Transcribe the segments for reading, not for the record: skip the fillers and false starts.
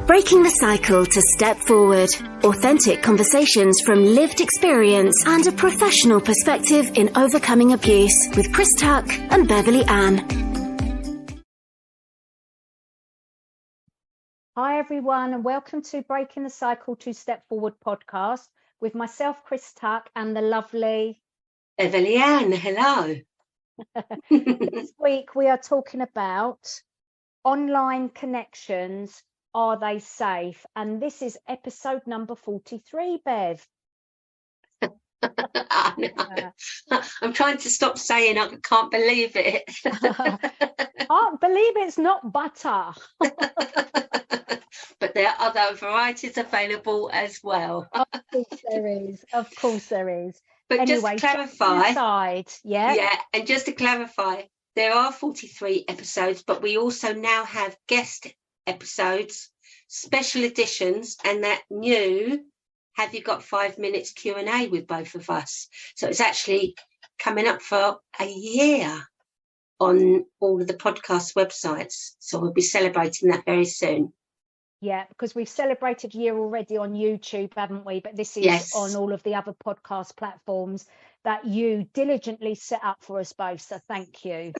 Breaking the cycle to step forward. Authentic conversations from lived experience and a professional perspective in overcoming abuse with Chris Tuck and Beverly Ann. Hi everyone, and welcome to Breaking the Cycle to Step Forward podcast with myself, Chris Tuck, and the lovely Beverly Ann. Hello. This week we are talking about online connections. Are they safe? And this is episode number 43, Bev. I'm trying to stop saying I can't believe it. Can't believe it's not butter. But there are other varieties available as well. Of course there is. Of course there is. But anyway, just to clarify, and just to clarify, there are 43 episodes, but we also now have guest episodes, special editions, and that new Have You Got 5 Minutes Q&A with both of us. So it's actually coming up for a year on all of the podcast websites. So we'll be celebrating that very soon. Yeah, because we've celebrated a year already on YouTube, haven't we? But this is on all of the other podcast platforms that you diligently set up for us both. So thank you.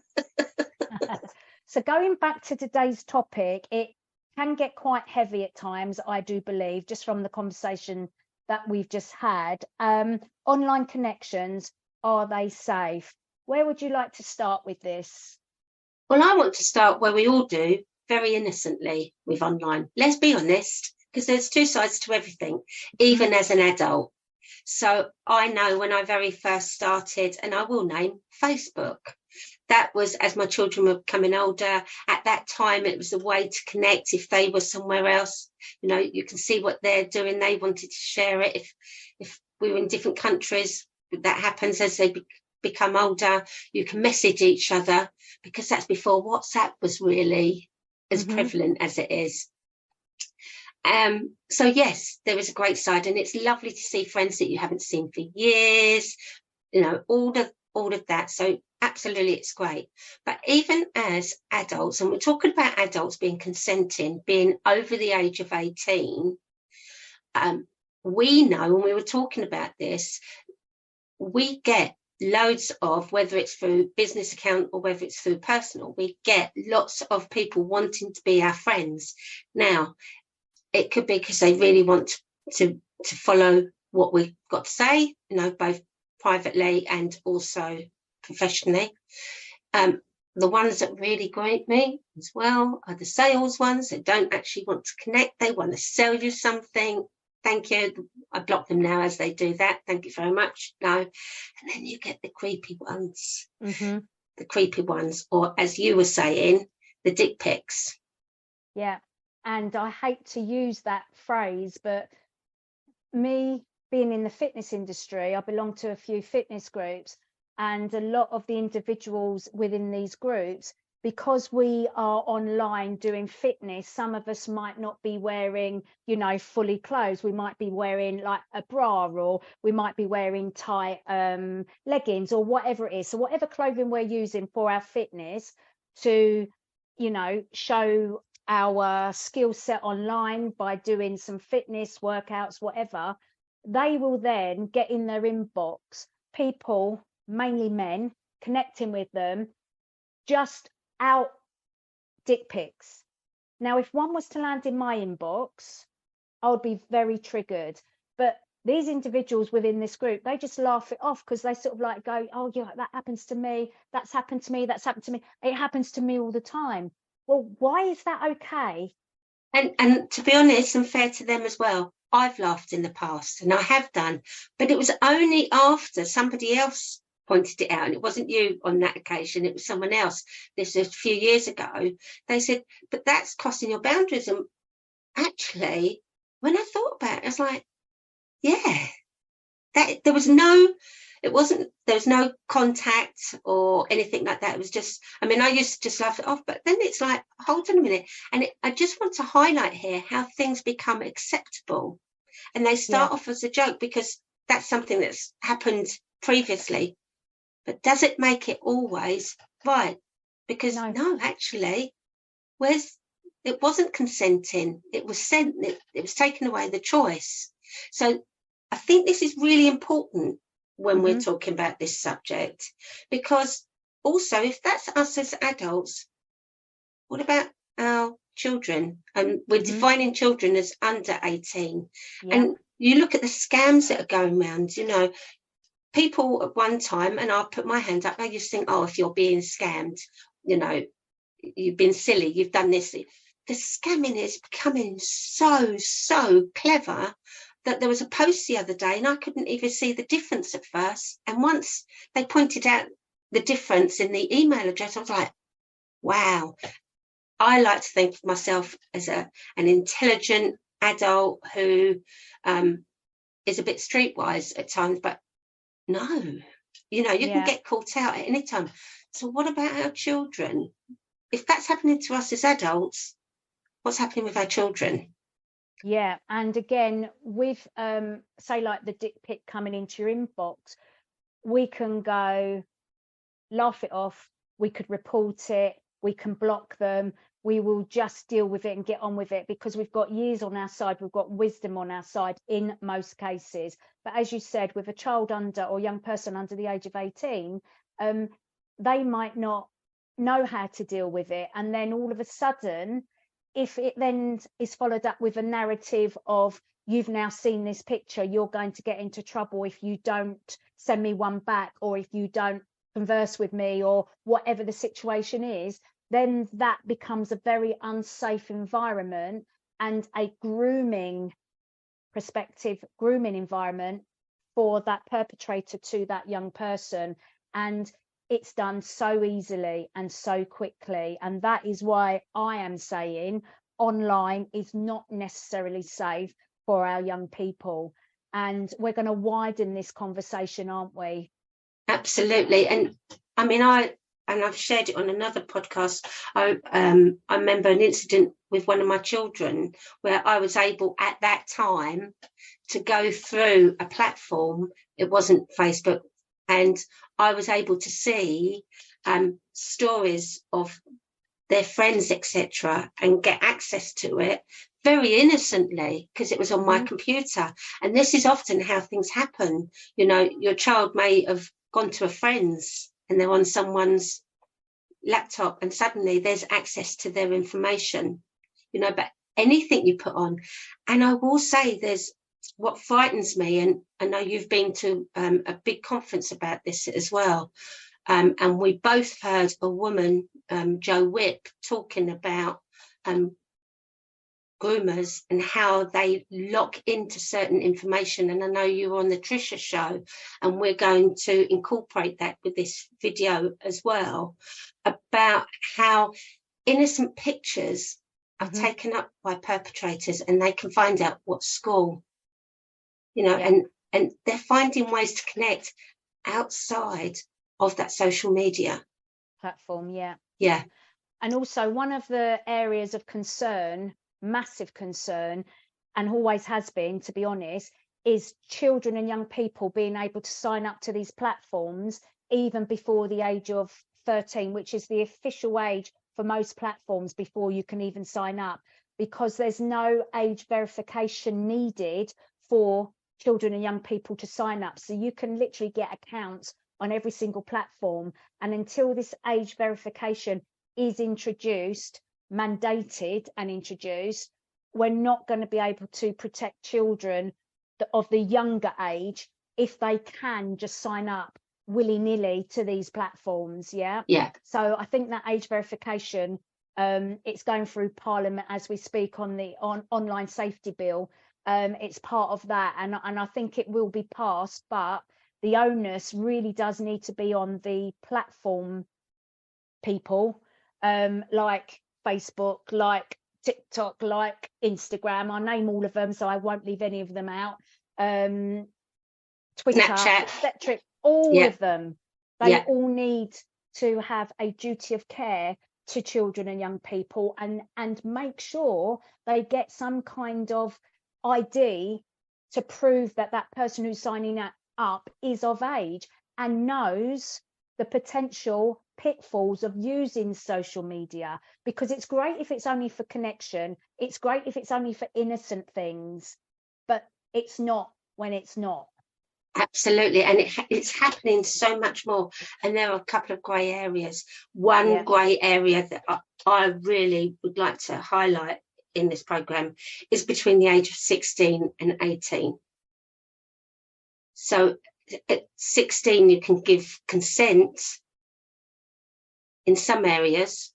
So going back to today's topic, it can get quite heavy at times, I do believe, just from the conversation that we've just had. Online connections, are they safe? Where would you like to start with this? Well, I want to start where we all do, very innocently, with online. Let's be honest, because there's two sides to everything, even as an adult. So I know when I very first started, and I will name Facebook, that was as my children were becoming older. At that time, it was a way to connect. If they were somewhere else, you know, you can see what they're doing. They wanted to share it. If we were in different countries, that happens as they become older. You can message each other, because that's before WhatsApp was really as prevalent as it is. So yes, there is a great side, and it's lovely to see friends that you haven't seen for years, you know, all of that. So absolutely, it's great. But even as adults, and we're talking about adults being consenting, being over the age of 18, we know, when we were talking about this, we get loads of, whether it's through business account or whether it's through personal, we get lots of people wanting to be our friends. Now, it could be because they really want to follow what we've got to say, you know, both privately and also professionally. The ones that really grate me as well are the sales ones that don't actually want to connect. They want to sell you something. Thank you. I block them now as they do that. Thank you very much. No. And then you get the creepy ones. The creepy ones, or as you were saying, the dick pics. Yeah. And I hate to use that phrase, but me being in the fitness industry, I belong to a few fitness groups, and a lot of the individuals within these groups, because we are online doing fitness, some of us might not be wearing, you know, fully clothes. We might be wearing like a bra, or we might be wearing tight leggings, or whatever it is. So whatever clothing we're using for our fitness to, you know, show our skill set online by doing some fitness workouts, whatever, they will then get in their inbox people, mainly men, connecting with them, just out dick pics. Now, if one was to land in my inbox, I would be very triggered. But these individuals within this group, they just laugh it off, because they sort of like go, oh yeah, that happens to me, that's happened to me, that's happened to me, it happens to me all the time. Well, why is that okay? And to be honest and fair to them as well, I've laughed in the past, and I have done, but it was only after somebody else pointed it out, and it wasn't you on that occasion, it was someone else. This was a few years ago. They said, but that's crossing your boundaries. And actually, when I thought about it, I was like, yeah, that there was no contact or anything like that. It was just, I mean, I used to just laugh it off, but then it's like, hold on a minute. And I just want to highlight here how things become acceptable, and they start off as a joke because that's something that's happened previously. But does it make it always right? Because no, actually, it wasn't consenting. It was sent. It was taken away the choice. So I think this is really important when we're talking about this subject, because also, if that's us as adults, what about our children? And we're defining children as under 18. Yeah. And you look at the scams that are going around, you know, people at one time, and I'll put my hand up, I used to think, oh, if you're being scammed, you know, you've been silly, you've done this. The scamming is becoming so clever that there was a post the other day and I couldn't even see the difference at first. And once they pointed out the difference in the email address, I was like, wow. I like to think of myself as an intelligent adult who is a bit streetwise at times, but no, you know, you can get caught out at any time. So what about our children? If that's happening to us as adults, what's happening with our children? Yeah, and again, with say like the dick pic coming into your inbox, we can go laugh it off, we could report it, we can block them, we will just deal with it and get on with it, because we've got years on our side, we've got wisdom on our side in most cases. But as you said, with a child under, or young person under the age of 18, they might not know how to deal with it, and then all of a sudden, if it then is followed up with a narrative of, you've now seen this picture, you're going to get into trouble if you don't send me one back, or if you don't converse with me, or whatever the situation is, then that becomes a very unsafe environment and a grooming environment for that perpetrator to that young person. And it's done so easily and so quickly. And that is why I am saying online is not necessarily safe for our young people. And we're going to widen this conversation, aren't we? Absolutely. And I mean, I've shared it on another podcast. I remember an incident with one of my children where I was able at that time to go through a platform. It wasn't Facebook. And I was able to see stories of their friends, etc., and get access to it very innocently because it was on my computer. And this is often how things happen. You know, your child may have gone to a friend's and they're on someone's laptop and suddenly there's access to their information, you know, but anything you put on. And I will say there's what frightens me, and I know you've been to a big conference about this as well, and we both heard a woman, Jo Whipp, talking about groomers and how they lock into certain information. And I know you were on the Trisha show, and we're going to incorporate that with this video as well, about how innocent pictures are taken up by perpetrators and they can find out what school, you know, and they're finding ways to connect outside of that social media platform. Yeah. And also one of the areas of concern, massive concern, and always has been, to be honest, is children and young people being able to sign up to these platforms even before the age of 13, which is the official age for most platforms before you can even sign up, because there's no age verification needed for children and young people to sign up. So you can literally get accounts on every single platform, and until this age verification is introduced, mandated and introduced, we're not going to be able to protect children of the younger age if they can just sign up willy-nilly to these platforms. Yeah. So I think that age verification, it's going through Parliament as we speak on the online safety bill. It's part of that, and I think it will be passed, but the onus really does need to be on the platform people, like Facebook, like TikTok, like Instagram. I name all of them, so I won't leave any of them out. Twitter, Snapchat, etc. All of them. They all need to have a duty of care to children and young people, and make sure they get some kind of ID to prove that that person who's signing up is of age and knows the potential pitfalls of using social media, because it's great if it's only for connection, it's great if it's only for innocent things, but it's not when it's not. Absolutely, and it's happening so much more, and there are a couple of grey areas. One grey area that I really would like to highlight in this programme is between the age of 16 and 18. So at 16 you can give consent in some areas,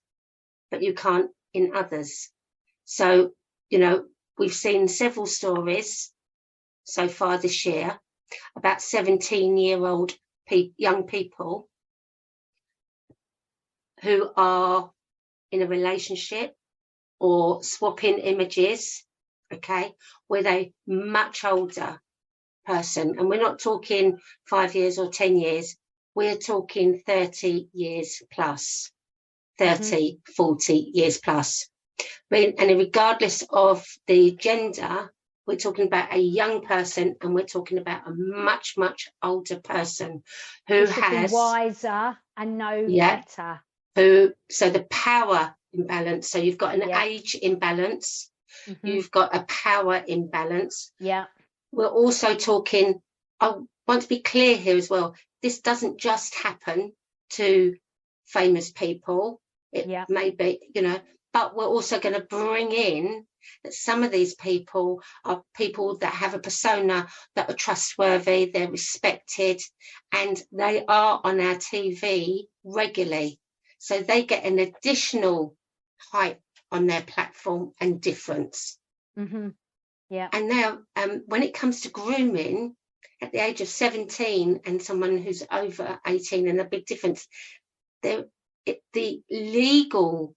but you can't in others. So, you know, we've seen several stories so far this year about 17-year-old young people who are in a relationship or swapping images, okay, with a much older person. And we're not talking 5 years or 10 years. We're talking 30 years plus, 30, 40 years plus. And regardless of the gender, we're talking about a young person, and we're talking about a much, much older person who has be wiser and know better. So the power imbalance. So you've got an age imbalance. You've got a power imbalance. Yeah. We're also talking, I want to be clear here as well, this doesn't just happen to famous people. It may be, you know, but we're also going to bring in that some of these people are people that have a persona that are trustworthy, they're respected, and they are on our TV regularly. So they get an additional hype on their platform and difference. Yeah. And now, when it comes to grooming at the age of 17 and someone who's over 18, and a big difference, the legal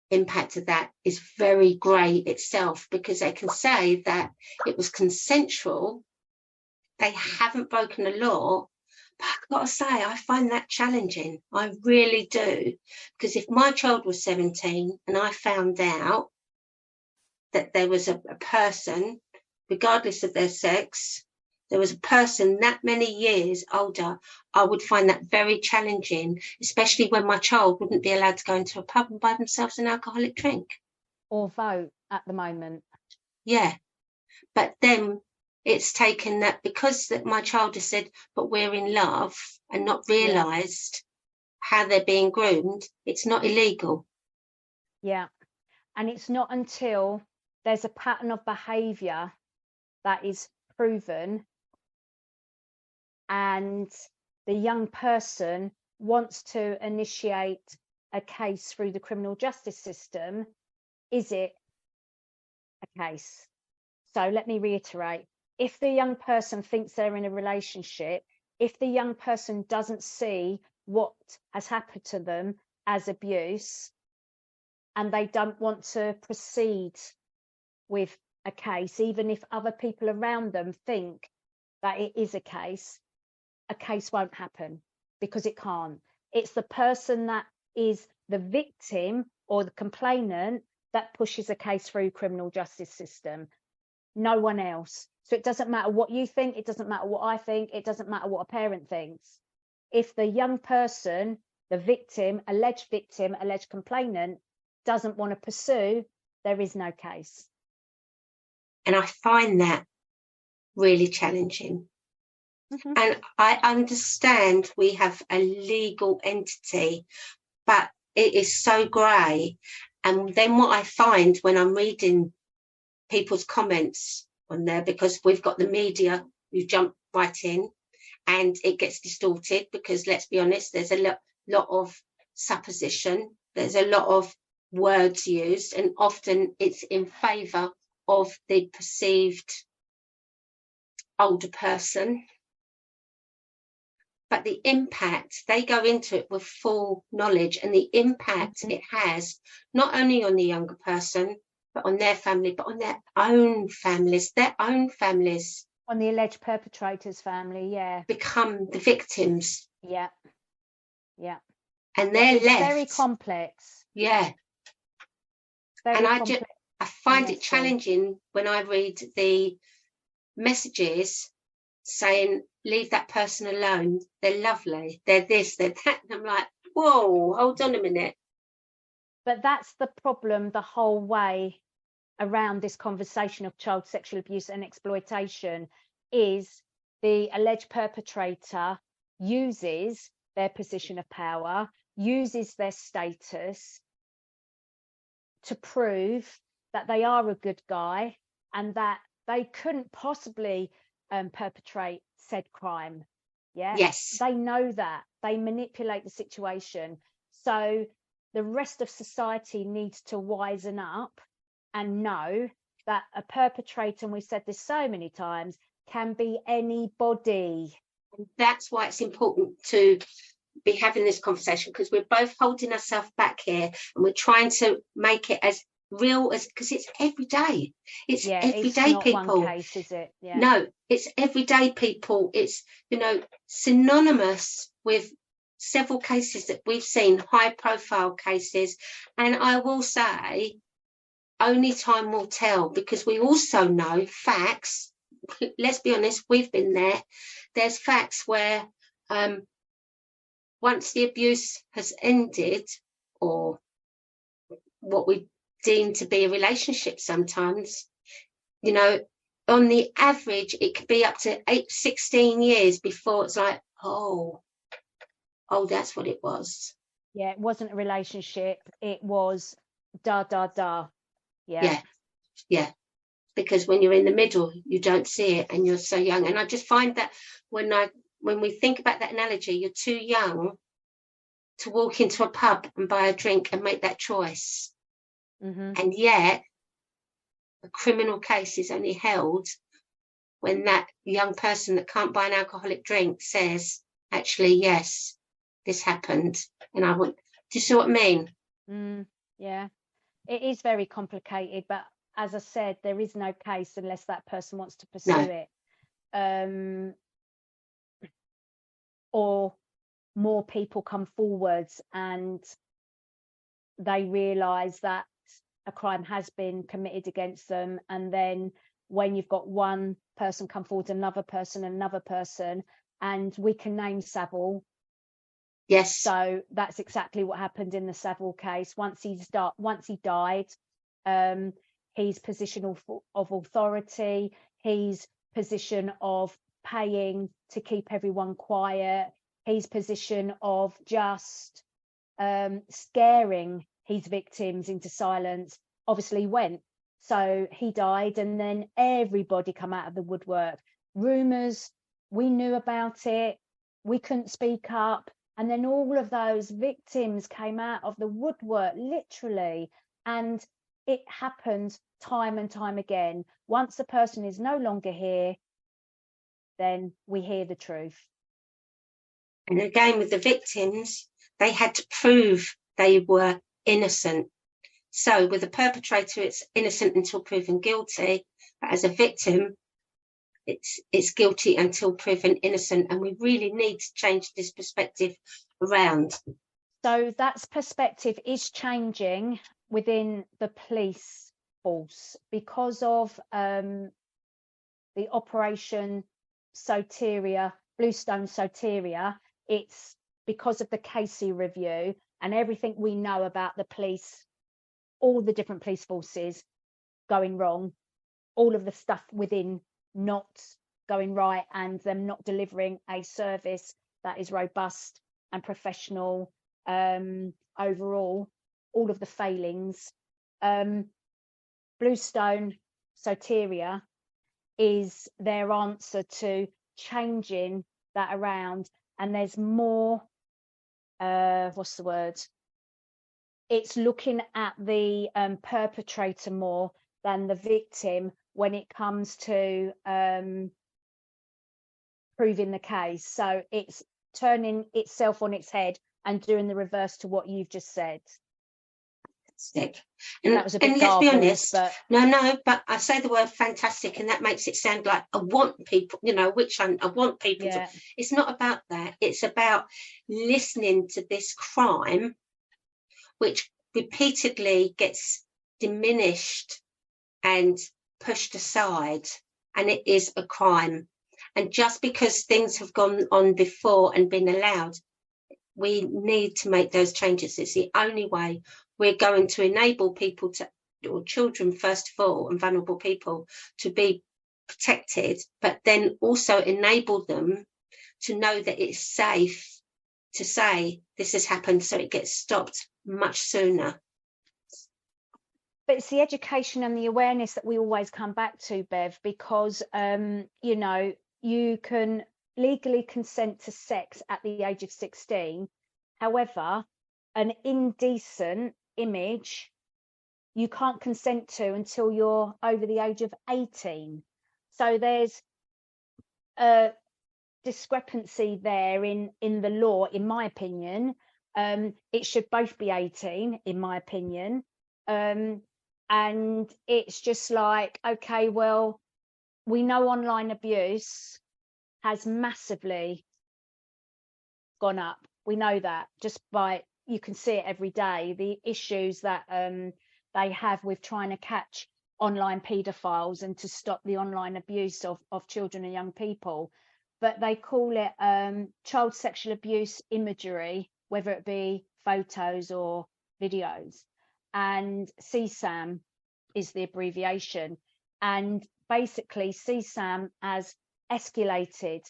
impact of that is very grey itself, because they can say that it was consensual, they haven't broken the law. But I've got to say, I find that challenging. I really do. Because if my child was 17 and I found out that there was a person, regardless of their sex, there was a person that many years older, I would find that very challenging, especially when my child wouldn't be allowed to go into a pub and buy themselves an alcoholic drink. Or vote at the moment. Yeah. But then it's taken that because that my child has said, but we're in love, and not realised how they're being groomed, it's not illegal. Yeah. And it's not until there's a pattern of behaviour that is proven and the young person wants to initiate a case through the criminal justice system, is it a case? So let me reiterate. If the young person thinks they're in a relationship, if the young person doesn't see what has happened to them as abuse, and they don't want to proceed with a case, even if other people around them think that it is a case won't happen, because it can't. It's the person that is the victim or the complainant that pushes a case through criminal justice system, no one else. So it doesn't matter what you think, it doesn't matter what I think, it doesn't matter what a parent thinks. If the young person, the victim, alleged complainant, doesn't want to pursue, there is no case. And I find that really challenging. And I understand we have a legal entity, but it is so grey. And then what I find when I'm reading people's comments on there, because we've got the media who jump right in, and it gets distorted, because let's be honest, there's a lot of supposition, there's a lot of words used, and often it's in favour of the perceived older person. But the impact, they go into it with full knowledge, and the impact it has not only on the younger person, but on their family, but on their own families. On the alleged perpetrator's family, become the victims. Yeah. And they're left. Very complex. Yeah. Very and complex. I find it challenging when I read the messages saying, leave that person alone. They're lovely. They're this, they're that. And I'm like, whoa, hold on a minute. But that's the problem the whole way around this conversation of child sexual abuse and exploitation, is the alleged perpetrator uses their position of power, uses their status to prove that they are a good guy and that they couldn't possibly perpetrate said crime. Yes. They know that. They manipulate the situation. So the rest of society needs to wisen up and know that a perpetrator, and we've said this so many times, can be anybody. And that's why it's important to be having this conversation, because we're both holding ourselves back here and we're trying to make it as real as, because it's every day. It's everyday not people. One case, is it? Yeah. No, it's everyday people. It's, you know, synonymous with several cases that we've seen, high profile cases. And I will say, only time will tell, because we also know facts. Let's be honest, we've been there. There's facts where once the abuse has ended, or what we deem to be a relationship sometimes, you know, on the average, it could be up to 16 years before it's like, oh, that's what it was. Yeah, it wasn't a relationship. It was da. Yeah. Because when you're in the middle, you don't see it, and you're so young. And I just find that when we think about that analogy, you're too young to walk into a pub and buy a drink and make that choice. Mm-hmm. And yet, a criminal case is only held when that young person that can't buy an alcoholic drink says, actually, yes, this happened. And I want, do you see what I mean? Yeah, it is very complicated, but as I said, there is no case unless that person wants to pursue it. Or more people come forwards and they realise that a crime has been committed against them. And then when you've got one person come forward, another person, and we can name Savile. Yes. So that's exactly what happened in the Savile case. Once he died, his position of authority, his position of paying to keep everyone quiet, his position of just scaring his victims into silence, obviously went. So he died, and then everybody come out of the woodwork. Rumours, we knew about it, we couldn't speak up, and then all of those victims came out of the woodwork, literally. And it happens time and time again. Once the person is no longer here, then we hear the truth. And again, with the victims, they had to prove they were innocent. So with the perpetrator, it's innocent until proven guilty. But as a victim, it's guilty until proven innocent. And we really need to change this perspective around. So that perspective is changing within the police force because of the Operation Soteria, Bluestone Soteria. It's because of the Casey review and everything we know about the police, all the different police forces going wrong, all of the stuff within not going right, and them not delivering a service that is robust and professional overall, all of the failings. Bluestone Soteria is their answer to changing that around, and there's more, it's looking at the perpetrator more than the victim when it comes to proving the case. So it's turning itself on its head and doing the reverse to what you've just said. And that was a bit let's be honest, but but I say the word fantastic, and that makes it sound like I want people, which I want people to. It's not about that. It's about listening to this crime, which repeatedly gets diminished and pushed aside, and it is a crime. And just because things have gone on before and been allowed, we need to make those changes. It's the only way we're going to enable people to, or children first of all, and vulnerable people, to be protected, but then also enable them to know that it's safe to say this has happened, so it gets stopped much sooner. But it's the education and the awareness that we always come back to, Bev, because you know, you can legally consent to sex at the age of 16. However, an indecent image you can't consent to until you're over the age of 18. So there's a discrepancy there in the law, in my opinion. It should both be 18, in my opinion. And it's just like, okay, well, we know online abuse has massively gone up. We know that just by, you can see it every day, the issues that they have with trying to catch online paedophiles and to stop the online abuse of children and young people. But they call it child sexual abuse imagery, whether it be photos or videos. And CSAM is the abbreviation. And basically CSAM has escalated.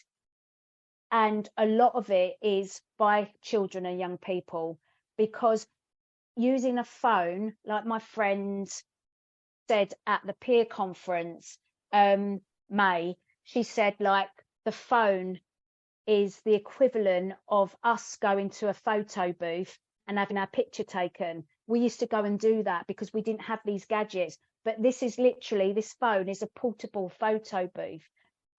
And a lot of it is by children and young people, because using a phone, like my friend said at the peer conference, May, she said, like, the phone is the equivalent of us going to a photo booth and having our picture taken. We used to go and do that because we didn't have these gadgets. But this is literally, this phone is a portable photo booth.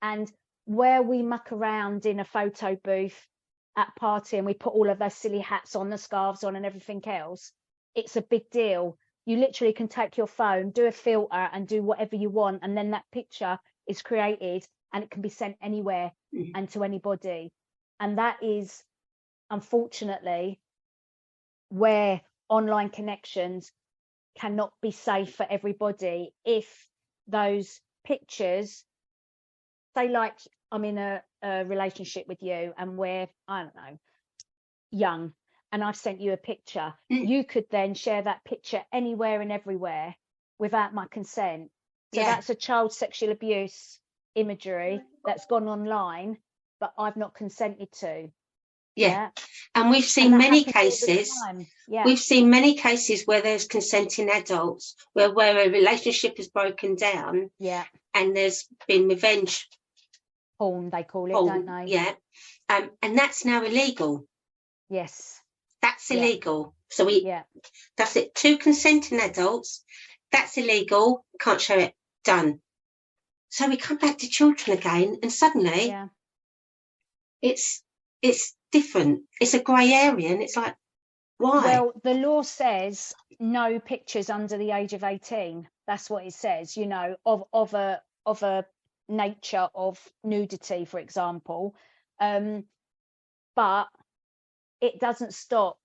And where we muck around in a photo booth at party and we put all of those silly hats on, the scarves on and everything else, it's a big deal. You literally can take your phone, do a filter and do whatever you want. And then that picture is created and it can be sent anywhere and to anybody. And that is, unfortunately, where online connections cannot be safe for everybody. If those pictures, say like I'm in a relationship with you and we're, I don't know, young, and I've sent you a picture, you could then share that picture anywhere and everywhere without my consent. So that's a child sexual abuse imagery that's gone online, but I've not consented to. And we've seen many cases. We've seen many cases where there's consenting adults, where a relationship is broken down. And there's been revenge porn, they call it, don't they? And that's now illegal. That's illegal. So that's it. 2 consenting adults, that's illegal. Can't show it. Done. So we come back to children again, and suddenly it's different. It's a grey area, and it's like, why? Well, the law says no pictures under the age of 18. That's what it says, you know, of a nature of nudity, for example. But it doesn't stop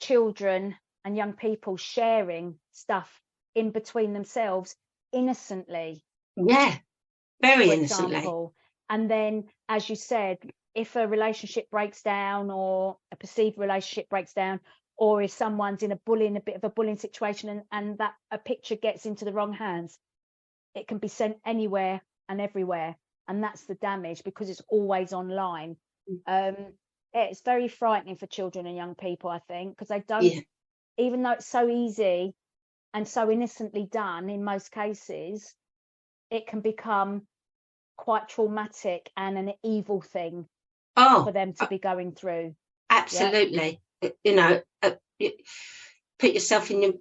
children and young people sharing stuff in between themselves innocently. Very innocently. Example. And then, as you said, if a relationship breaks down, or a perceived relationship breaks down, or if someone's in a bit of a bullying situation and that a picture gets into the wrong hands, it can be sent anywhere and everywhere. And that's the damage, because it's always online. It's very frightening for children and young people, I think, because they don't, even though it's so easy and so innocently done in most cases, it can become quite traumatic and an evil thing for them to be going through. Absolutely. You know, put yourself in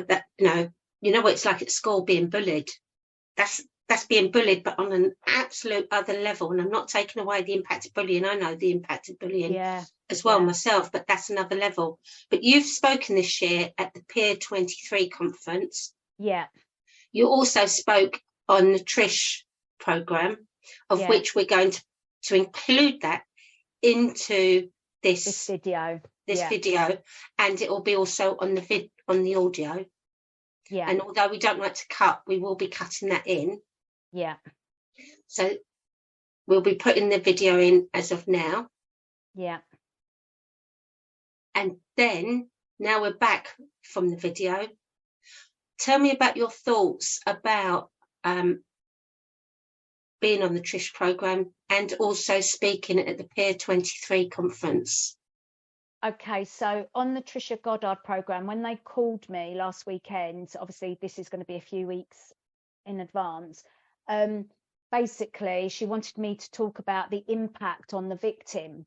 that, you know what it's like at school being bullied. That's being bullied, but on an absolute other level. And I'm not taking away the impact of bullying. I know the impact of bullying as well myself, but that's another level. But you've spoken this year at the Peer 23 conference. You also spoke on the Trish programme, of which we're going to include that into this video, and it will be also on the audio. And although we don't like to cut, we will be cutting that in. So We'll be putting the video in as of now. Yeah. And then, now we're back from the video. Tell me about your thoughts about being on the Trish programme and also speaking at the Peer 23 conference. Okay, so on the Trisha Goddard programme, when they called me last weekend, obviously this is going to be a few weeks in advance, basically she wanted me to talk about the impact on the victim,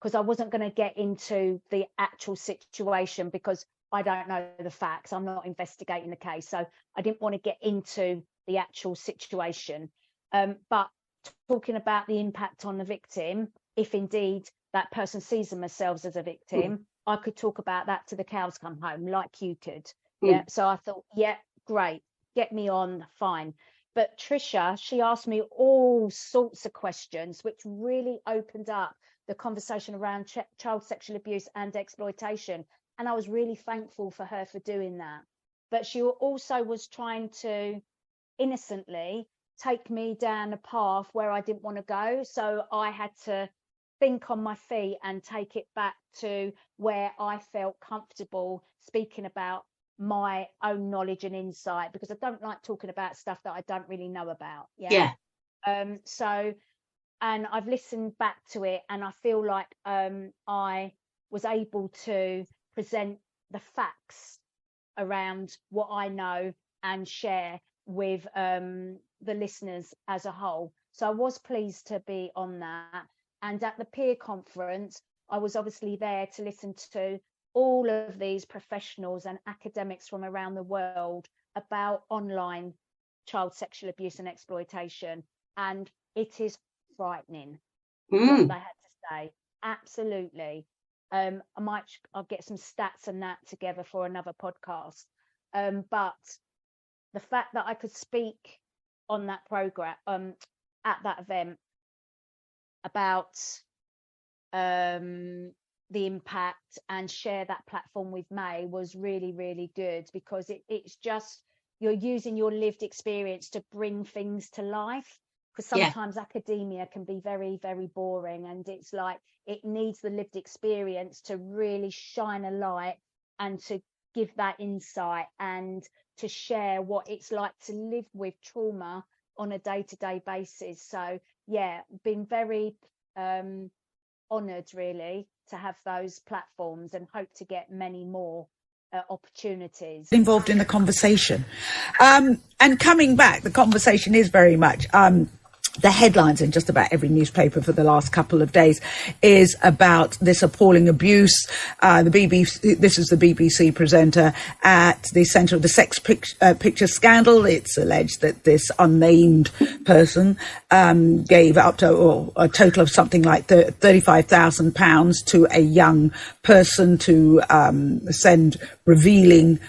because I wasn't going to get into the actual situation because I don't know the facts. I'm not investigating the case. So I didn't want to get into the actual situation. But talking about the impact on the victim, if indeed that person sees themselves as a victim, I could talk about that to the cows come home, like you could. Yeah. So I thought, yeah, great. Get me on, fine. But Trisha, she asked me all sorts of questions, which really opened up the conversation around child sexual abuse and exploitation. And I was really thankful for her for doing that. But she also was trying to innocently take me down a path where I didn't want to go. So I had to think on my feet and take it back to where I felt comfortable speaking about my own knowledge and insight, because I don't like talking about stuff that I don't really know about. Yeah. And I've listened back to it, and I feel like I was able to present the facts around what I know and share with the listeners as a whole. So I was pleased to be on that. And at the peer conference, I was obviously there to listen to all of these professionals and academics from around the world about online child sexual abuse and exploitation. And it is frightening what they had to say. Absolutely. I'll get some stats and that together for another podcast. But the fact that I could speak on that program, at that event, about the impact and share that platform with May was really, really good, because it's just, you're using your lived experience to bring things to life. Because sometimes academia can be very, very boring, and it's like it needs the lived experience to really shine a light and to give that insight and to share what it's like to live with trauma on a day-to-day basis. So yeah, been very honoured really to have those platforms, and hope to get many more opportunities involved in the conversation. And coming back, the conversation is very much the headlines in just about every newspaper for the last couple of days is about this appalling abuse. The BBC, this is the BBC presenter at the centre of the sex picture scandal. It's alleged that this unnamed person gave up to a total of something like £35,000 to a young person to send revealing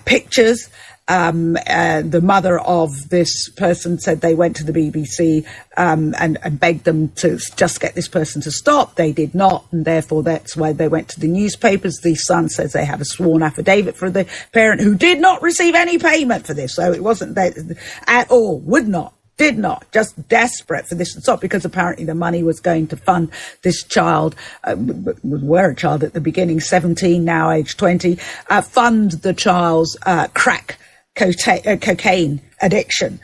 pictures. The mother of this person said they went to the BBC and begged them to just get this person to stop. They did not, and therefore that's why they went to the newspapers. The son says they have a sworn affidavit for the parent, who did not receive any payment for this. So it wasn't that at all, did not, just desperate for this to stop, because apparently the money was going to fund this child, were a child at the beginning, 17, now age 20, fund the child's crack cocaine addiction.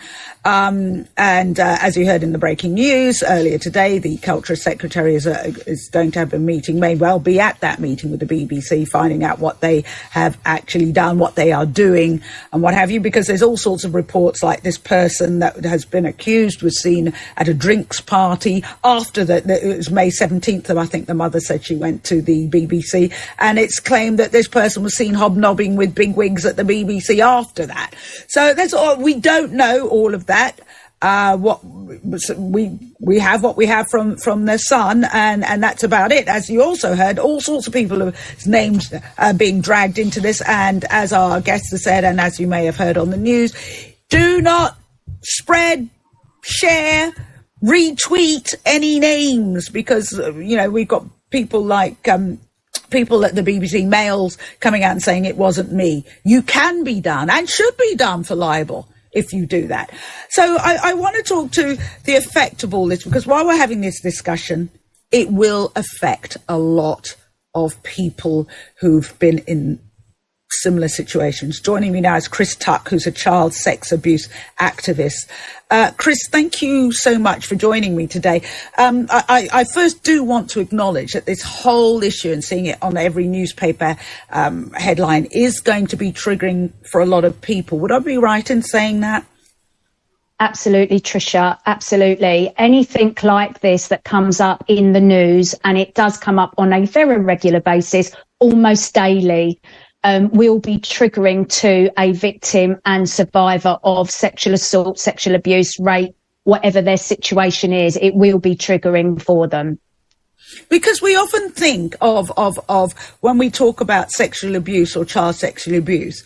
And as you heard in the breaking news earlier today, the Culture Secretary is going to have a meeting, may well be at that meeting with the BBC, finding out what they have actually done, what they are doing and what have you, because there's all sorts of reports like this person that has been accused was seen at a drinks party after it was May 17th, and I think the mother said she went to the BBC, and it's claimed that this person was seen hobnobbing with bigwigs at the BBC after that. So that's all. We don't know all of that. What we have what we have from their son, and that's about it. As you also heard, all sorts of people's names being dragged into this, and as our guest has said, and as you may have heard on the news, do not spread, share, retweet any names, because we've got people like people at the BBC Mails coming out and saying it wasn't me. You can be done and should be done for libel if you do that. So I want to talk to the effect of all this, because while we're having this discussion, it will affect a lot of people who've been in similar situations. Joining me now is Chris Tuck, who's a child sex abuse activist. Chris, thank you so much for joining me today. I first do want to acknowledge that this whole issue, and seeing it on every newspaper headline, is going to be triggering for a lot of people. Would I be right in saying that? Absolutely, Tricia. Absolutely. Anything like this that comes up in the news, and it does come up on a very regular basis, almost daily, will be triggering to a victim and survivor of sexual assault, sexual abuse, rape, whatever their situation is. It will be triggering for them. Because we often think of when we talk about sexual abuse or child sexual abuse,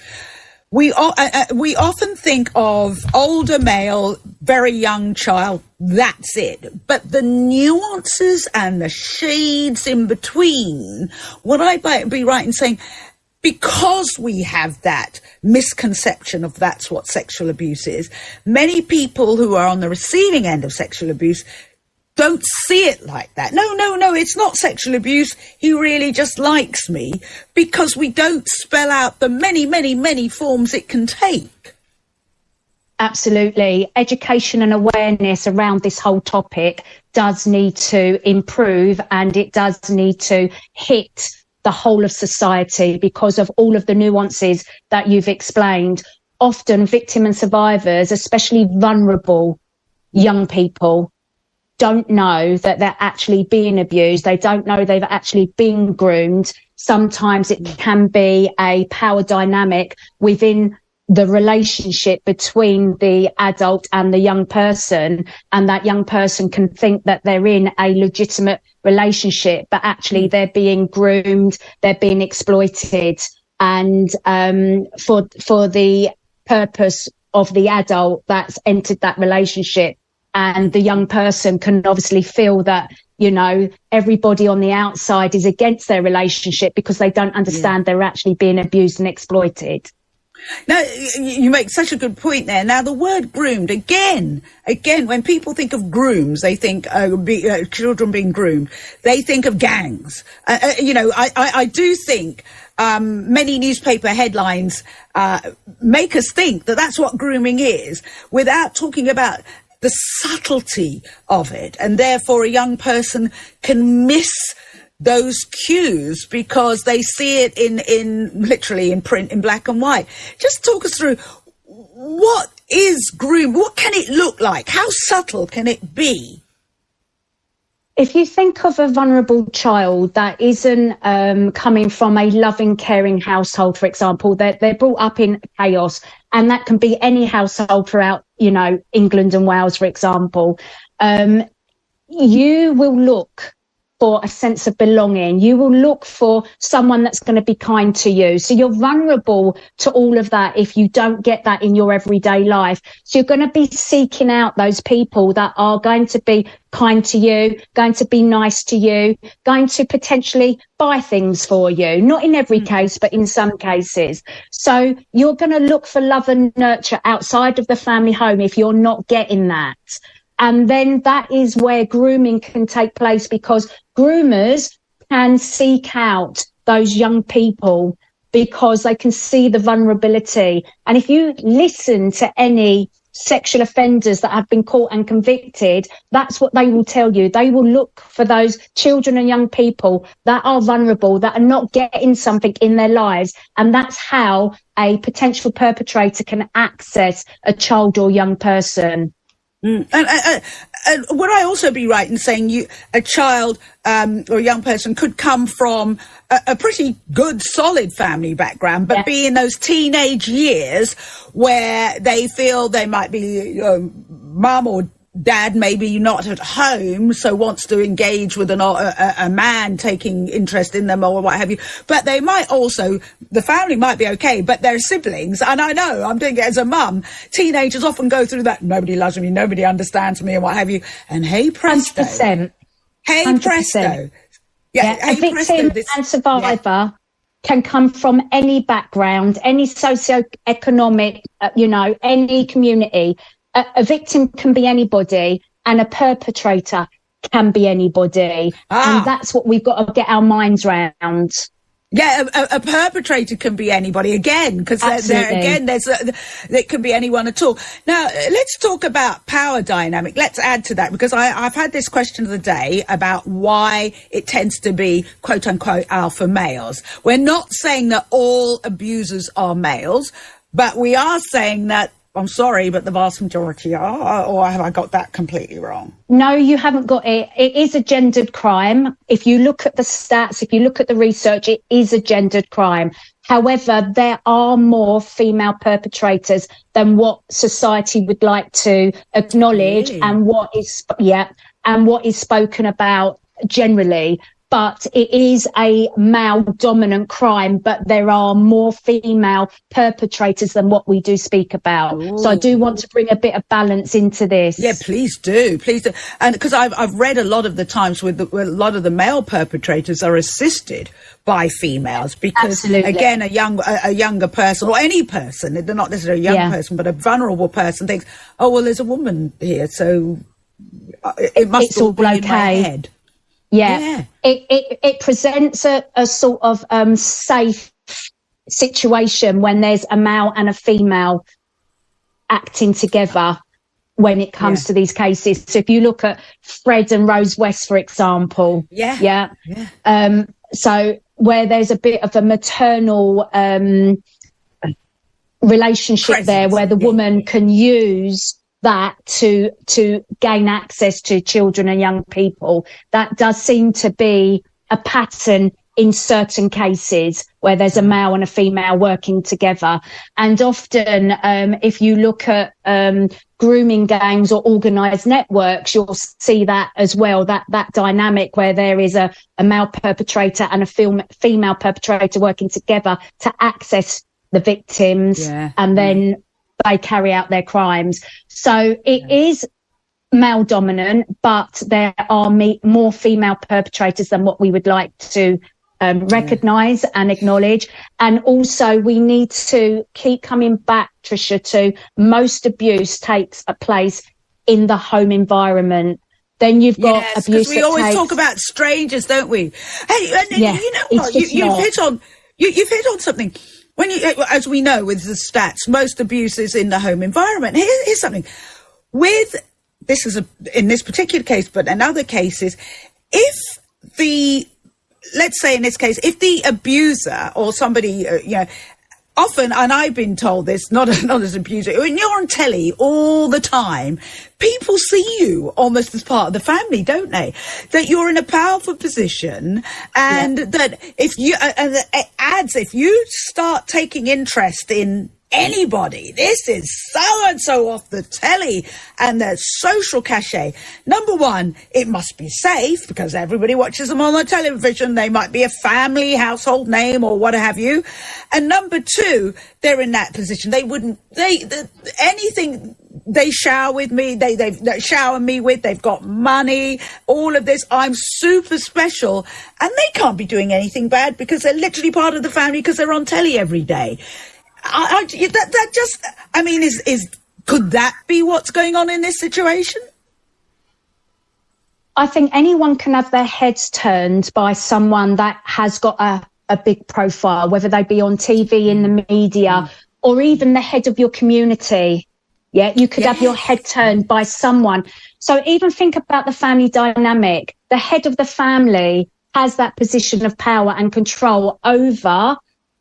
we often think of older male, very young child, that's it. But the nuances and the shades in between, would I be right in saying, because we have that misconception of that's what sexual abuse is, many people who are on the receiving end of sexual abuse don't see it like that. No, it's not sexual abuse. He really just likes me, because we don't spell out the many forms it can take. Absolutely. Education and awareness around this whole topic does need to improve, and it does need to hit the whole of society because of all of the nuances that you've explained. Often victim and survivors, especially vulnerable young people, don't know that they're actually being abused. They don't know they've actually been groomed. Sometimes it can be a power dynamic within the relationship between the adult and the young person, and that young person can think that they're in a legitimate relationship, but actually they're being groomed, they're being exploited, and for the purpose of the adult that's entered that relationship. And the young person can obviously feel that, you know, everybody on the outside is against their relationship because they don't understand they're actually being abused and exploited. Now, you make such a good point there. Now, the word groomed, again, when people think of grooms, they think children being groomed. They think of gangs. I do think many newspaper headlines make us think that that's what grooming is, without talking about the subtlety of it. And therefore, a young person can miss those cues because they see it in literally in print, in black and white. Just talk us through, what is groom? What can it look like? How subtle can it be? If you think of a vulnerable child that isn't coming from a loving, caring household, for example, they're brought up in chaos, and that can be any household throughout, England and Wales, for example, you will look for a sense of belonging. You will look for someone that's going to be kind to you. So you're vulnerable to all of that if you don't get that in your everyday life. So you're going to be seeking out those people that are going to be kind to you, going to be nice to you, going to potentially buy things for you. Not in every case, but in some cases. So you're going to look for love and nurture outside of the family home if you're not getting that. And then that is where grooming can take place, because groomers can seek out those young people because they can see the vulnerability. And if you listen to any sexual offenders that have been caught and convicted, that's what they will tell you. They will look for those children and young people that are vulnerable, that are not getting something in their lives. And that's how a potential perpetrator can access a child or young person. And would I also be right in saying a child or a young person could come from a pretty good, solid family background, but be in those teenage years where they feel they might be mum or dad maybe not at home, so wants to engage with a man taking interest in them or what have you. But they might also, the family might be okay, but their siblings, and I know, I'm doing it as a mum, teenagers often go through that, nobody loves me, nobody understands me and what have you. And hey presto. 100%. Hey 100%. Presto. A victim and survivor can come from any background, any socioeconomic, any community. A victim can be anybody, and a perpetrator can be anybody. And that's what we've got to get our minds around. Yeah, a perpetrator can be anybody again, because it can be anyone at all. Now, let's talk about power dynamic. Let's add to that, because I've had this question of the day about why it tends to be quote unquote alpha males. We're not saying that all abusers are males, but we are saying that, I'm sorry, but the vast majority are, or have I got that completely wrong? No, you haven't got it. It is a gendered crime. If you look at the stats, if you look at the research, it is a gendered crime. However, there are more female perpetrators than what society would like to acknowledge, really? and what is spoken about generally. But it is a male-dominant crime, but there are more female perpetrators than what we do speak about. Ooh. So I do want to bring a bit of balance into this. Yeah, please do. And because I've read a lot of the times with a lot of the male perpetrators are assisted by females, because, Absolutely. Again, a younger person, or any person, they're not necessarily a young person, but a vulnerable person thinks, oh, well, there's a woman here, so it must all be okay. In my head. Yeah. It presents a sort of safe situation when there's a male and a female acting together when it comes to these cases. So if you look at Fred and Rose West, for example, so where there's a bit of a maternal relationship there, where the woman can use that to gain access to children and young people. That does seem to be a pattern in certain cases where there's a male and a female working together. And often, if you look at grooming gangs or organised networks, you'll see that as well, that dynamic where there is a male perpetrator and a female perpetrator working together to access the victims, and then they carry out their crimes. So it is male dominant, but there are more female perpetrators than what we would like to recognise and acknowledge. And also we need to keep coming back, Tricia, to most abuse takes place in the home environment. Then you've got abuse. We always talk about strangers, don't we? Hey, and you know what? You've hit on something. When as we know with the stats, most abuse is in the home environment. Here's something. In this particular case, but in other cases, let's say in this case, if the abuser or somebody, often, and I've been told this, not as an abuser, when you're on telly all the time, people see you almost as part of the family, don't they? That you're in a powerful position, and that if you start taking interest in anybody, this is so-and-so off the telly, and their social cachet. Number one, it must be safe, because everybody watches them on the television. They might be a family household name or what have you. And number two, they're in that position. Anything they shower with me, they shower me with, they've got money, all of this. I'm super special, and they can't be doing anything bad because they're literally part of the family, because they're on telly every day. Could that be what's going on in this situation? I think anyone can have their heads turned by someone that has got a big profile, whether they be on TV, in the media, or even the head of your community. Yeah, you could have your head turned by someone. So even think about the family dynamic. The head of the family has that position of power and control over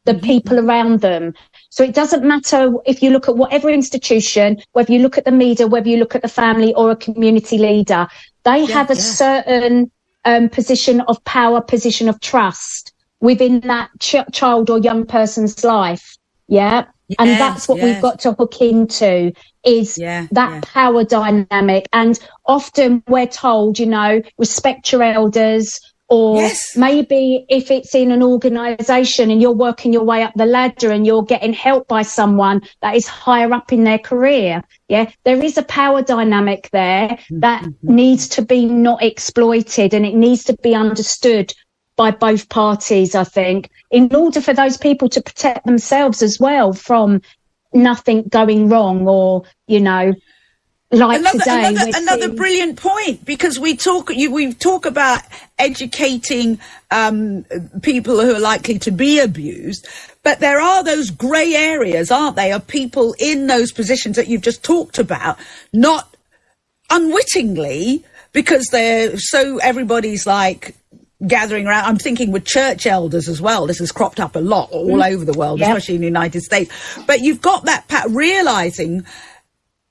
the people around them. So it doesn't matter if you look at whatever institution, whether you look at the media, whether you look at the family or a community leader, they have a certain position of power, position of trust within that child or young person's life. Yeah. And that's what we've got to hook into, is that power dynamic. And often we're told, respect your elders, or maybe if it's in an organisation and you're working your way up the ladder and you're getting help by someone that is higher up in their career, there is a power dynamic there that needs to be not exploited, and it needs to be understood by both parties, I think, in order for those people to protect themselves as well from nothing going wrong, or, you know, like another brilliant point, because we talk about educating people who are likely to be abused, but there are those grey areas, aren't they, of people in those positions that you've just talked about, not unwittingly, because everybody's like gathering around. I'm thinking with church elders as well. This has cropped up a lot all over the world, especially in the United States. But you've got that realising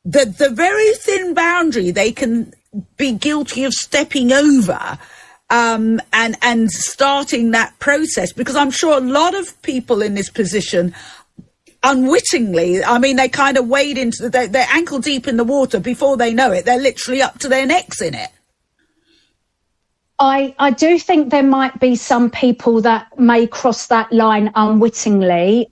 the very thin boundary they can be guilty of stepping over, and starting that process, because I'm sure a lot of people in this position unwittingly, I mean, they kind of wade into they're ankle deep in the water. Before they know it, they're literally up to their necks in it. I do think there might be some people that may cross that line unwittingly,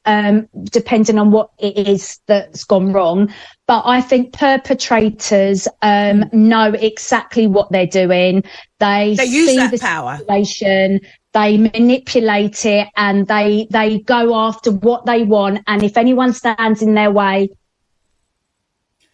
depending on what it is that's gone wrong. But I think perpetrators know exactly what they're doing. They use see that the power. situation, they manipulate it, and they go after what they want. And if anyone stands in their way,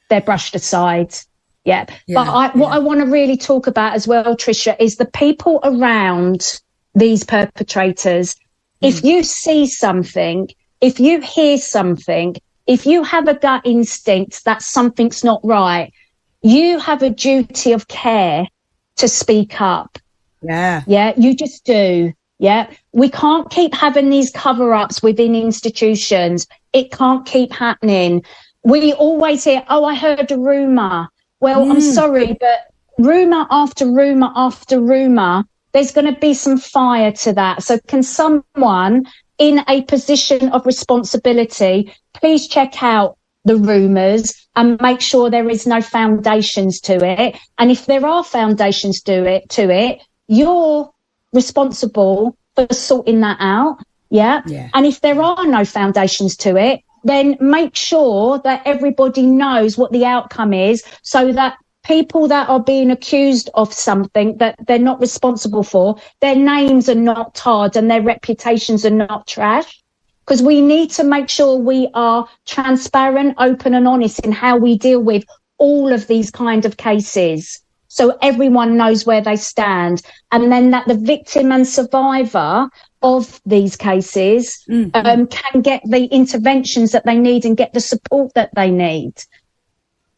they're brushed aside. Yeah. But what I want to really talk about as well, Tricia, is the people around these perpetrators. If you see something, if you hear something, if you have a gut instinct that something's not right, you have a duty of care to speak up. Yeah. Yeah, you just do. Yeah. We can't keep having these cover-ups within institutions. It can't keep happening. We always hear, oh, I heard a rumour. Well, I'm sorry, but rumour after rumour after rumour, there's going to be some fire to that. So can someone in a position of responsibility please check out the rumours and make sure there is no foundations to it? And if there are foundations to it, you're responsible for sorting that out. Yeah. And if there are no foundations to it, then make sure that everybody knows what the outcome is, so that people that are being accused of something that they're not responsible for, their names are not tarred and their reputations are not trashed. Because we need to make sure we are transparent, open and honest in how we deal with all of these kind of cases, so everyone knows where they stand, and then that the victim and survivor of these cases can get the interventions that they need and get the support that they need.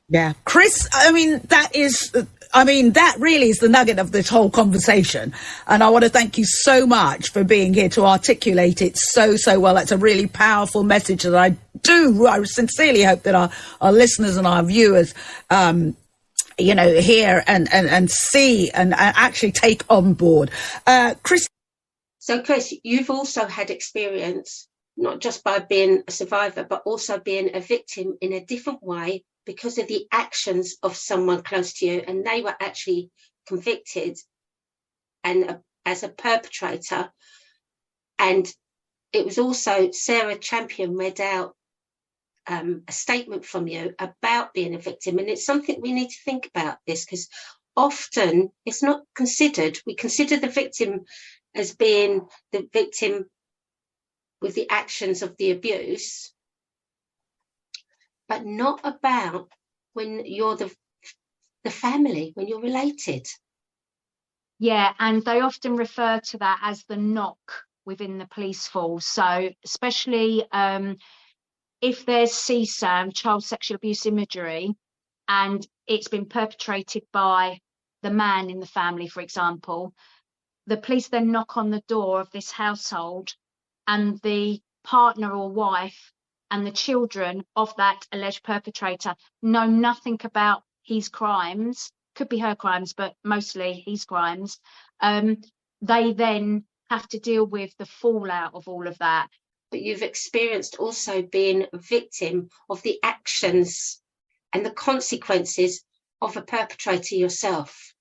Yeah. Chris, that really is the nugget of this whole conversation. And I want to thank you so much for being here to articulate it so well. It's a really powerful message that I sincerely hope that our listeners and our viewers, hear and see and actually take on board. Chris. So, Chris, you've also had experience, not just by being a survivor, but also being a victim in a different way because of the actions of someone close to you, and they were actually convicted and as a perpetrator. And it was also Sarah Champion read out a statement from you about being a victim, and it's something we need to think about this, because often it's not considered. We consider the victim as being the victim with the actions of the abuse, but not about when you're the family, when you're related. Yeah, and they often refer to that as the knock within the police force. So especially if there's CSAM, child sexual abuse imagery, and it's been perpetrated by the man in the family, for example, the police then knock on the door of this household, and the partner or wife and the children of that alleged perpetrator know nothing about his crimes. Could be her crimes, but mostly his crimes. They then have to deal with the fallout of all of that. But you've experienced also being a victim of the actions and the consequences of a perpetrator yourself.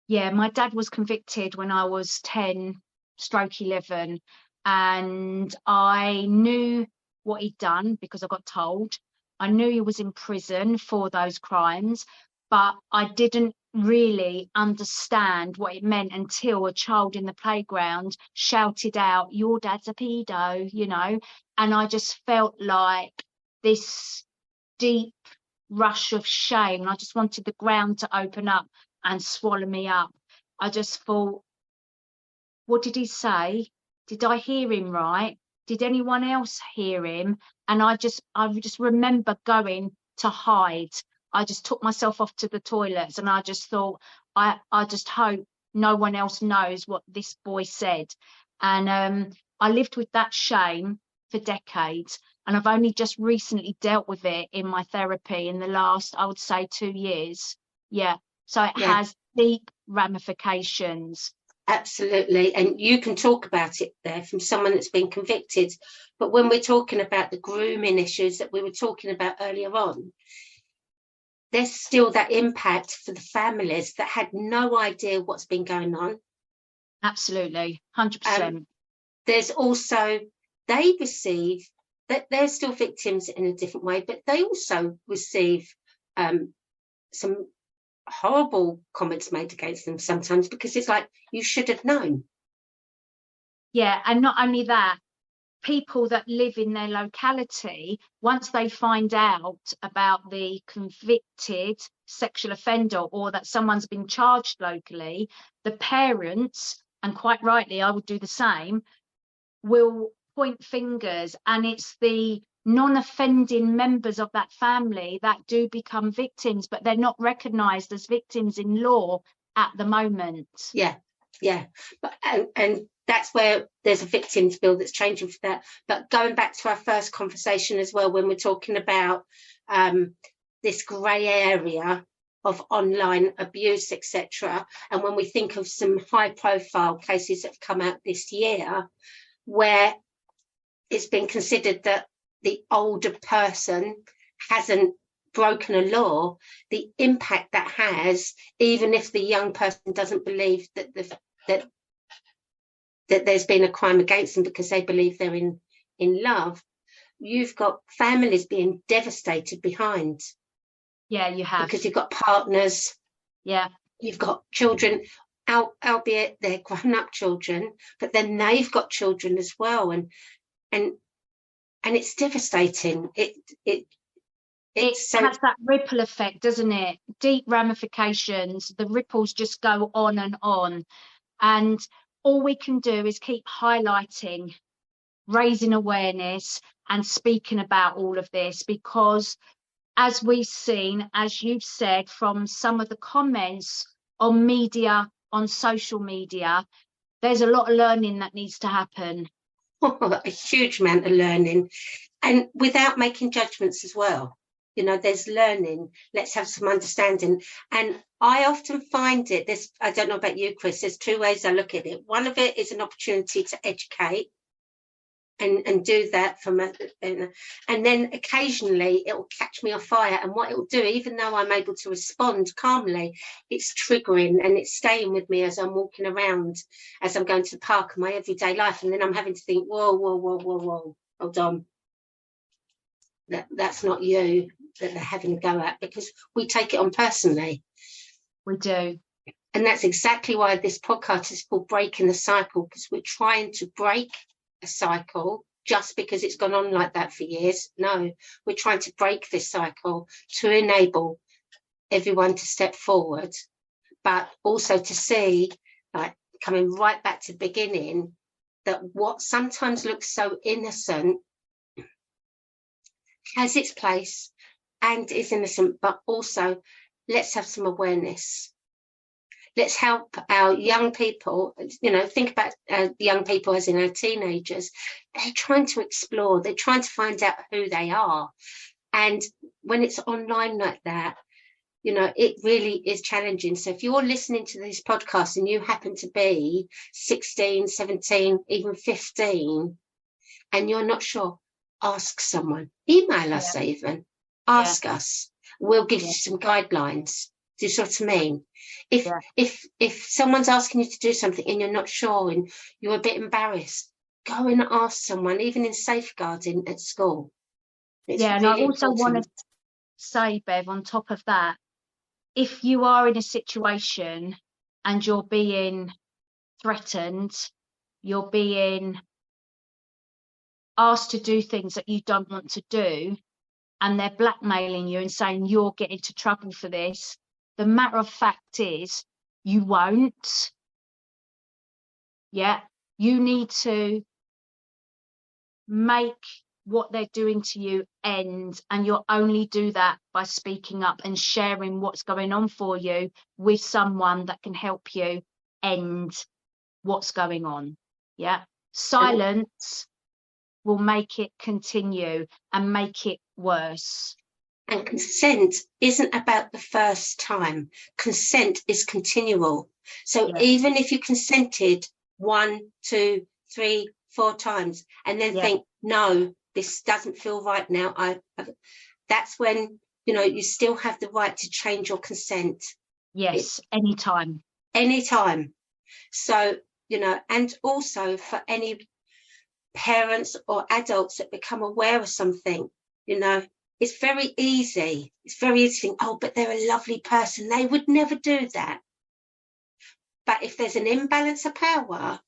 Yeah, my dad was convicted when I was 10/11, and I knew what he'd done because I got told. I knew he was in prison for those crimes, but I didn't really understand what it meant until a child in the playground shouted out, "Your dad's a pedo," you know, and I just felt like this deep rush of shame, and I just wanted the ground to open up and swallow me up. I just thought, what did he say? Did I hear him right? Did anyone else hear him? And I just remember going to hide. I just took myself off to the toilets, and I just thought, I just hope no one else knows what this boy said. And I lived with that shame for decades, and I've only just recently dealt with it in my therapy in the last, I would say, 2 years. Yeah. So it has deep ramifications. Absolutely. And you can talk about it there from someone that's been convicted. But when we're talking about the grooming issues that we were talking about earlier on, there's still that impact for the families that had no idea what's been going on. Absolutely. 100%. There's also, they receive, that they're still victims in a different way, but they also receive some horrible comments made against them sometimes, because it's like, you should have known. Yeah, and not only that, people that live in their locality, once they find out about the convicted sexual offender or that someone's been charged locally, the parents, and quite rightly I would do the same, will point fingers, and it's the non-offending members of that family that do become victims, but they're not recognised as victims in law at the moment. Yeah. But and that's where there's a victims bill that's changing for that. But going back to our first conversation as well, when we're talking about this grey area of online abuse, etc., and when we think of some high-profile cases that have come out this year, where it's been considered that the older person hasn't broken a law, the impact that has, even if the young person doesn't believe that that there's been a crime against them because they believe they're in love, you've got families being devastated behind. Yeah, you have. Because you've got partners. Yeah. You've got children, albeit they're grown-up children, but then they've got children as well, and it's devastating. It has that ripple effect, doesn't it? Deep ramifications. The ripples just go on, and all we can do is keep highlighting, raising awareness, and speaking about all of this, because as we've seen, as you've said, from some of the comments on media, on social media, there's a lot of learning that needs to happen. A huge amount of learning, and without making judgments as well. You know, there's learning. Let's have some understanding. And I often find it, this, I don't know about you, Chris, there's two ways I look at it. One of it is an opportunity to educate and do that from and then occasionally it will catch me off fire, and what it will do, even though I'm able to respond calmly, it's triggering and it's staying with me as I'm walking around, as I'm going to the park in my everyday life, and then I'm having to think, whoa, hold on, that's not you that they're having a go at, because we take it on personally. We do. And that's exactly why this podcast is called Breaking the Cycle, because we're trying to break a cycle just because it's gone on like that for years. No, we're trying to break this cycle to enable everyone to step forward, but also to see, like, coming right back to the beginning, that what sometimes looks so innocent has its place and is innocent, but also let's have some awareness. Let's help our young people, you know, think about young people as in our teenagers. They're trying to explore, they're trying to find out who they are. And when it's online like that, you know, it really is challenging. So if you're listening to this podcast and you happen to be 16, 17, even 15, and you're not sure, ask someone, email us even, ask us. We'll give you some guidelines. Do you see what I mean? If someone's asking you to do something and you're not sure and you're a bit embarrassed, go and ask someone, even in safeguarding at school. It's and really I also important. want to say, Bev, on top of that, if you are in a situation and you're being threatened, you're being asked to do things that you don't want to do, and they're blackmailing you and saying you'll get into trouble for this, the matter of fact is you won't. Yeah, you need to make what they're doing to you end, and you'll only do that by speaking up and sharing what's going on for you with someone that can help you end what's going on. Yeah, silence will make it continue and make it worse. And consent isn't about the first time. Consent is continual. So even if you consented 1, 2, 3, 4 times and then think, no, this doesn't feel right now, that's when, you know, you still have the right to change your consent. Yes, anytime. Anytime. So, you know, and also for any parents or adults that become aware of something, you know, it's very easy. It's very easy to think, oh, but they're a lovely person, they would never do that. But if there's an imbalance of power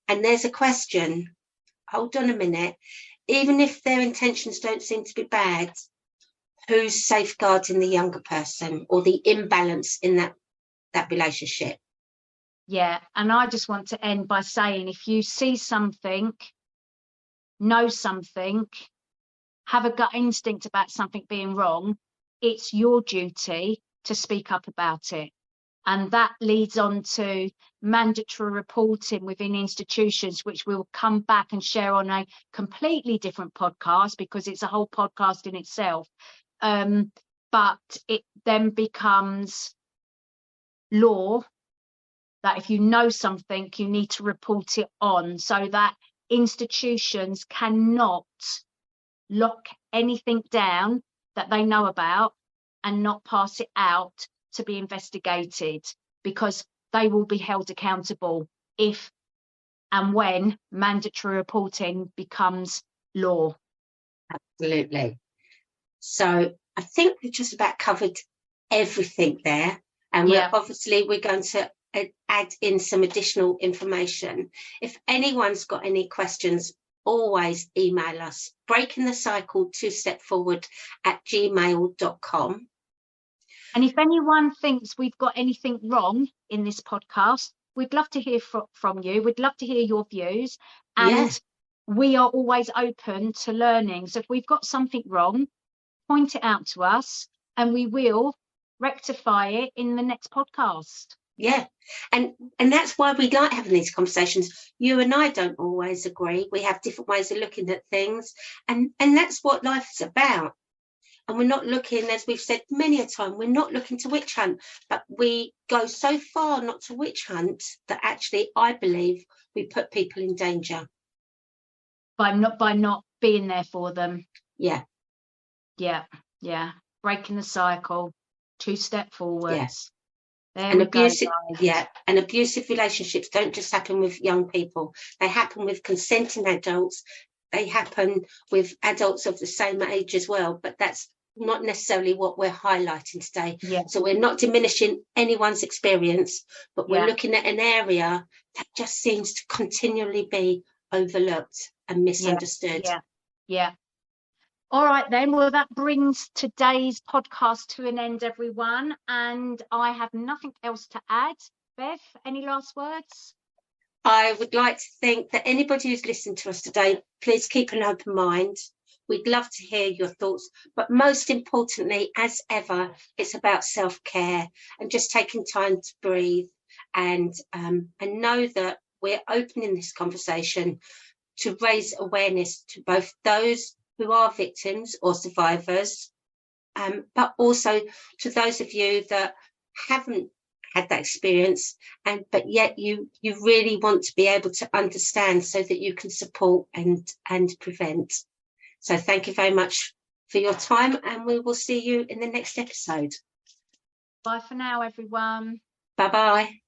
and there's a question, hold on a minute, even if their intentions don't seem to be bad, who's safeguarding the younger person or the imbalance in that relationship? Yeah, and I just want to end by saying, if you see something, know something, have a gut instinct about something being wrong, it's your duty to speak up about it. And that leads on to mandatory reporting within institutions, which we'll come back and share on a completely different podcast, because it's a whole podcast in itself. But it then becomes law that if you know something, you need to report it on, so that institutions cannot lock anything down that they know about and not pass it out to be investigated, because they will be held accountable if and when mandatory reporting becomes law. Absolutely. So I think we've just about covered everything there, and we're going to add in some additional information. If anyone's got any questions, always email us, breakingthecycletostepforward@gmail.com. And if anyone thinks we've got anything wrong in this podcast, we'd love to hear from you. We'd love to hear your views. And we are always open to learning. So if we've got something wrong, point it out to us and we will rectify it in the next podcast. Yeah, and that's why we like having these conversations. You and I don't always agree. We have different ways of looking at things, and that's what life is about. And we're not looking, as we've said many a time, we're not looking to witch hunt, but we go so far not to witch hunt that actually I believe we put people in danger. By not being there for them. Yeah. Breaking the cycle, 2 step forwards. Yes. And abusive, and abusive relationships don't just happen with young people. They happen with consenting adults. They happen with adults of the same age as well. But that's not necessarily what we're highlighting today. Yeah. So we're not diminishing anyone's experience, but we're looking at an area that just seems to continually be overlooked and misunderstood. Yeah. All right, then. Well, that brings today's podcast to an end, everyone. And I have nothing else to add. Bev, any last words? I would like to think that anybody who's listened to us today, please keep an open mind. We'd love to hear your thoughts. But most importantly, as ever, it's about self-care and just taking time to breathe and know that we're opening this conversation to raise awareness to both those who are victims or survivors, but also to those of you that haven't had that experience, but yet you really want to be able to understand so that you can support and prevent. So thank you very much for your time, and we will see you in the next episode. Bye for now, everyone. Bye-bye.